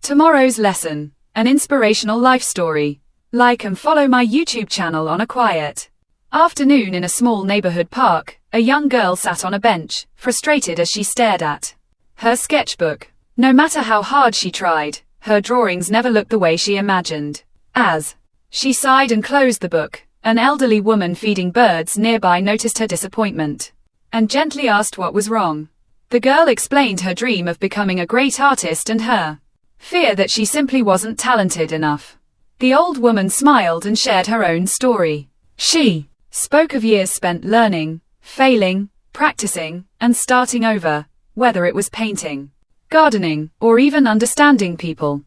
Tomorrow's lesson, an inspirational life story. Like and follow my YouTube channel. On a quiet afternoon in a small neighborhood park, a young girl sat on a bench, frustrated as she stared at her sketchbook. No matter how hard she tried, her drawings never looked the way she imagined. As she sighed and closed the book, an elderly woman feeding birds nearby noticed her disappointment and gently asked what was wrong. The girl explained her dream of becoming a great artist and her fear that she simply wasn't talented enough. The old woman smiled and shared her own story. She spoke of years spent learning, failing, practicing, and starting over, whether it was painting, gardening, or even understanding people.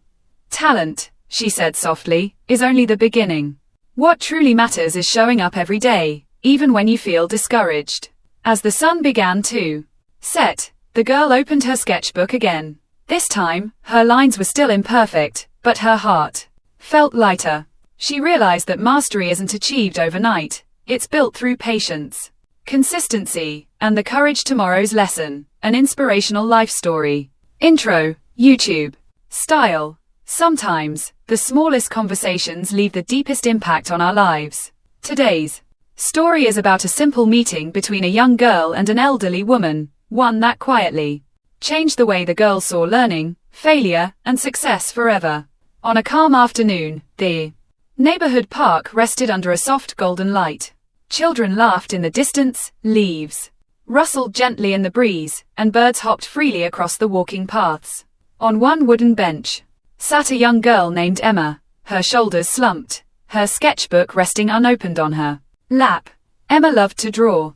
Talent, she said softly, is only the beginning. What truly matters is showing up every day, even when you feel discouraged. As the sun began to set, the girl opened her sketchbook again. This time, her lines were still imperfect, but her heart felt lighter. She realized that mastery isn't achieved overnight, it's built through patience, consistency, and the courage. Tomorrow's lesson, an inspirational life story. Intro, YouTube. Style. Sometimes, the smallest conversations leave the deepest impact on our lives. Today's story is about a simple meeting between a young girl and an elderly woman, one that quietly changed the way the girl saw learning, failure, and success forever. On a calm afternoon, the neighborhood park rested under a soft golden light. Children laughed in the distance, leaves rustled gently in the breeze, and birds hopped freely across the walking paths. On one wooden bench sat a young girl named Emma, her shoulders slumped, her sketchbook resting unopened on her lap. Emma loved to draw.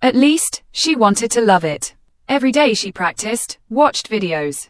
At least, she wanted to love it. Every day she practiced, watched videos,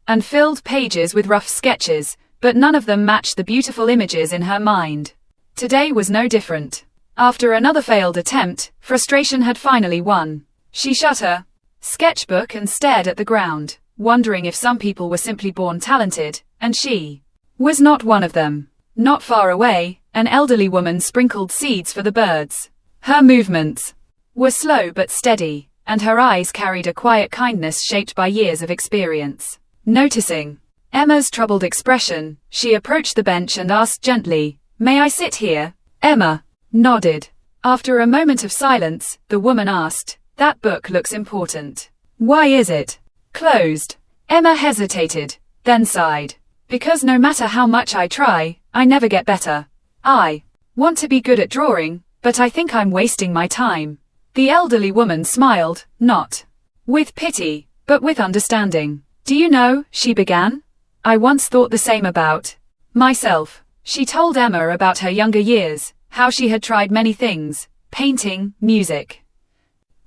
and filled pages with rough sketches, but none of them matched the beautiful images in her mind. Today was no different. After another failed attempt, frustration had finally won. She shut her sketchbook and stared at the ground, wondering if some people were simply born talented, and she was not one of them. Not far away, an elderly woman sprinkled seeds for the birds. Her movements were slow but steady, and her eyes carried a quiet kindness shaped by years of experience. Noticing Emma's troubled expression, she approached the bench and asked gently, "May I sit here?" Emma nodded. After a moment of silence, the woman asked, "That book looks important. Why is it closed?" Emma hesitated, then sighed. "Because no matter how much I try, I never get better. I want to be good at drawing, but I think I'm wasting my time." The elderly woman smiled, not with pity, but with understanding. "Do you know," she began, "I once thought the same about myself." She told Emma about her younger years, how she had tried many things, painting, music,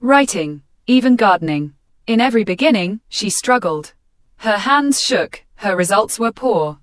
writing, even gardening. In every beginning, she struggled. Her hands shook, her results were poor,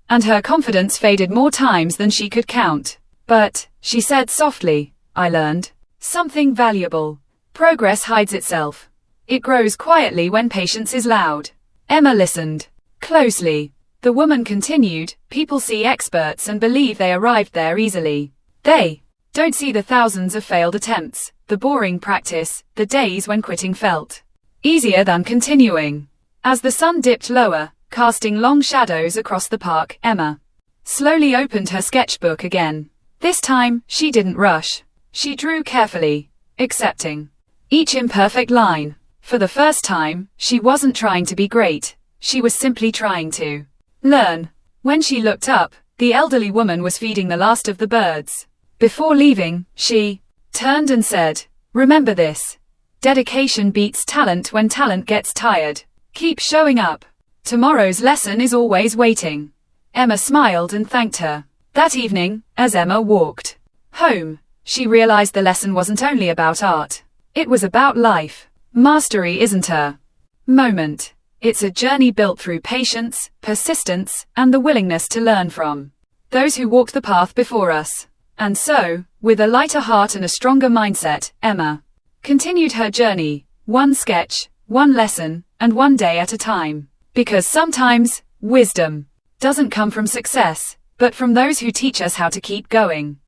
and her confidence faded more times than she could count. "But," she said softly, "I learned something valuable. Progress hides itself. It grows quietly when patience is loud." Emma listened closely. The woman continued, "People see experts and believe they arrived there easily. They don't see the thousands of failed attempts, the boring practice, the days when quitting felt easier than continuing." As the sun dipped lower, casting long shadows across the park, Emma slowly opened her sketchbook again. This time, she didn't rush. She drew carefully, accepting each imperfect line. For the first time, she wasn't trying to be great, she was simply trying to learn. When she looked up, the elderly woman was feeding the last of the birds. Before leaving, she turned and said, "Remember this. Dedication beats talent when talent gets tired. Keep showing up. Tomorrow's lesson is always waiting." Emma smiled and thanked her. That evening, as Emma walked home, she realized the lesson wasn't only about art. It was about life. Mastery isn't a moment. It's a journey built through patience, persistence, and the willingness to learn from those who walked the path before us. And so, with a lighter heart and a stronger mindset, Emma continued her journey, one sketch, one lesson, and one day at a time. Because sometimes, wisdom doesn't come from success, but from those who teach us how to keep going.